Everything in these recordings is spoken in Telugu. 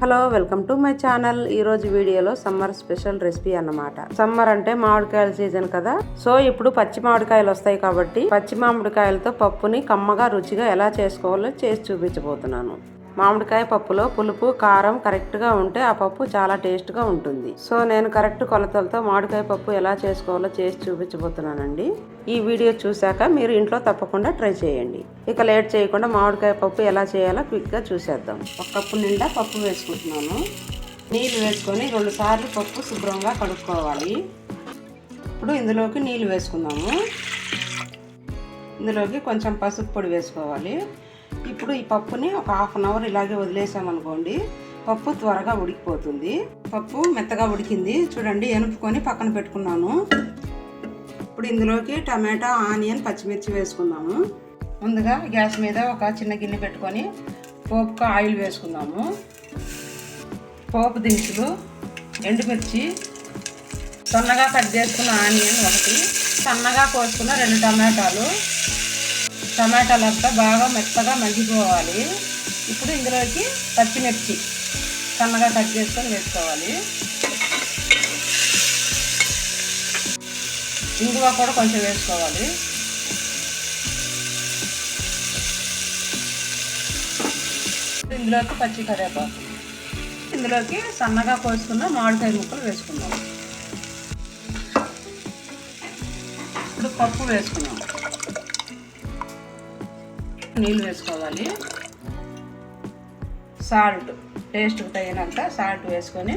Hello, welcome to my channel. ఈ రోజు వీడియోలో సమ్మర్ స్పెషల్ రెసిపీ అన్నమాట. సమ్మర్ అంటే మామిడికాయల సీజన్ కదా. సో ఇప్పుడు పచ్చి మామిడికాయలు వస్తాయి కాబట్టి పచ్చి మామిడికాయలతో పప్పుని కమ్మగా రుచిగా ఎలా చేసుకోవాలో చేసి చూపించబోతున్నాను. మామిడికాయ పప్పులో పులుపు కారం కరెక్ట్గా ఉంటే ఆ పప్పు చాలా టేస్ట్గా ఉంటుంది. సో నేను కరెక్ట్ కొలతలతో మామిడికాయ పప్పు ఎలా చేసుకోవాలో చేసి చూపించబోతున్నానండి. ఈ వీడియో చూశాక మీరు ఇంట్లో తప్పకుండా ట్రై చేయండి. ఇక లేట్ చేయకుండా మామిడికాయ పప్పు ఎలా చేయాలో క్విక్గా చూసేద్దాం. ఒక కప్పు నిండా పప్పు వేసుకుంటున్నాను. నీళ్ళు వేసుకొని 2 సార్లు పప్పు శుభ్రంగా కడుక్కోవాలి. ఇప్పుడు ఇందులోకి నీళ్ళు వేసుకుందాము. ఇందులోకి కొంచెం పసుపు పొడి వేసుకోవాలి. ఇప్పుడు ఈ పప్పుని ఒక 1/2 అవర్ ఇలాగే వదిలేసామనుకోండి, పప్పు త్వరగా ఉడికిపోతుంది. పప్పు మెత్తగా ఉడికింది చూడండి. ఎనుపుకొని పక్కన పెట్టుకున్నాను. ఇప్పుడు ఇందులోకి టమాటా, ఆనియన్, పచ్చిమిర్చి వేసుకుందాము. ముందుగా గ్యాస్ మీద ఒక చిన్న గిన్నె పెట్టుకొని పోపుకు ఆయిల్ వేసుకుందాము. పోపు దినుసులు, ఎండుమిర్చి, సన్నగా కట్ చేసుకున్న ఆనియన్ 1, సన్నగా కోసుకున్న 2 టమాటాలు. టమాటాలంతా బాగా మెత్తగా మగ్గిపోవాలి. ఇప్పుడు ఇందులోకి పచ్చిమిర్చి సన్నగా కట్ చేసుకొని వేసుకోవాలి. ఇంగువ కూడా కొంచెం వేసుకోవాలి. ఇందులోకి పచ్చి కరివేపాకు, ఇందులోకి సన్నగా కోసుకున్న మామిడికాయ ముక్కలు వేసుకుందాం. ఇప్పుడు పప్పు వేసుకున్నాం. నీళ్ళు వేసుకోవాలి. సాల్ట్ టేస్ట్కి తగినంత సాల్ట్ వేసుకొని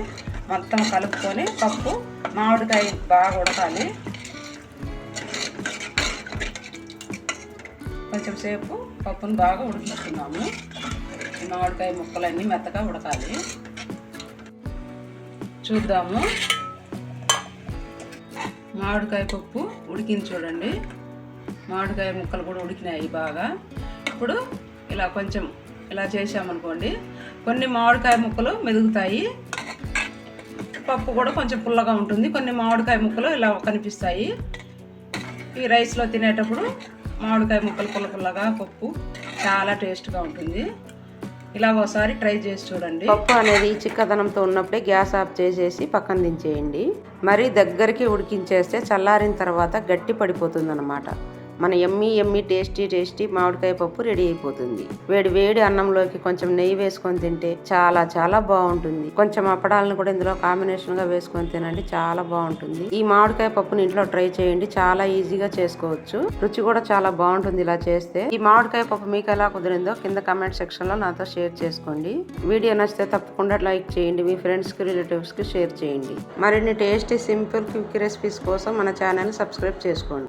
మొత్తం కలుపుకొని పప్పు మామిడికాయ బాగా ఉడకాలి. కొంచెం సేపు పప్పును బాగా ఉడికిస్తున్నాము. మామిడికాయ ముక్కలన్నీ మెత్తగా ఉడకాలి. చూద్దాము. మామిడికాయ పప్పు ఉడికింది చూడండి. మామిడికాయ ముక్కలు కూడా ఉడికినాయి బాగా. ఇప్పుడు ఇలా చేసామనుకోండి, కొన్ని మామిడికాయ ముక్కలు మెదుగుతాయి, పప్పు కూడా కొంచెం పుల్లగా ఉంటుంది. కొన్ని మామిడికాయ ముక్కలు ఇలా కనిపిస్తాయి. ఈ రైస్లో తినేటప్పుడు మామిడికాయ ముక్కలు పుల్లగా పప్పు చాలా టేస్ట్గా ఉంటుంది. ఇలా ఒకసారి ట్రై చేసి చూడండి. పప్పు అనేది చిక్కదనంతో ఉన్నప్పుడే గ్యాస్ ఆఫ్ చేసేసి పక్కన దించేయండి. మరీ దగ్గరికి ఉడికించేస్తే చల్లారిన తర్వాత గట్టి పడిపోతుంది అన్నమాట. మన ఎమ్మీ టేస్టీ మామిడికాయ పప్పు రెడీ అయిపోతుంది. వేడి అన్నంలోకి కొంచెం నెయ్యి వేసుకొని తింటే చాలా బాగుంటుంది. కొంచెం అప్పడాలను కూడా ఇందులో కాంబినేషన్ గా వేసుకొని తినండి, చాలా బాగుంటుంది. ఈ మామిడికాయ పప్పుని ఇంట్లో ట్రై చేయండి, చాలా ఈజీగా చేసుకోవచ్చు. రుచి కూడా చాలా బాగుంటుంది ఇలా చేస్తే. ఈ మామిడికాయ పప్పు మీకు ఎలా కుదిరిందో కింద కమెంట్ సెక్షన్ లో నాతో షేర్ చేసుకోండి. వీడియో నచ్చితే తప్పకుండా లైక్ చేయండి, మీ ఫ్రెండ్స్ కి రిలేటివ్స్ కి షేర్ చేయండి. మరిన్ని టేస్టీ సింపుల్ క్విక్ రెసిపీస్ కోసం మన ఛానల్ సబ్స్క్రైబ్ చేసుకోండి.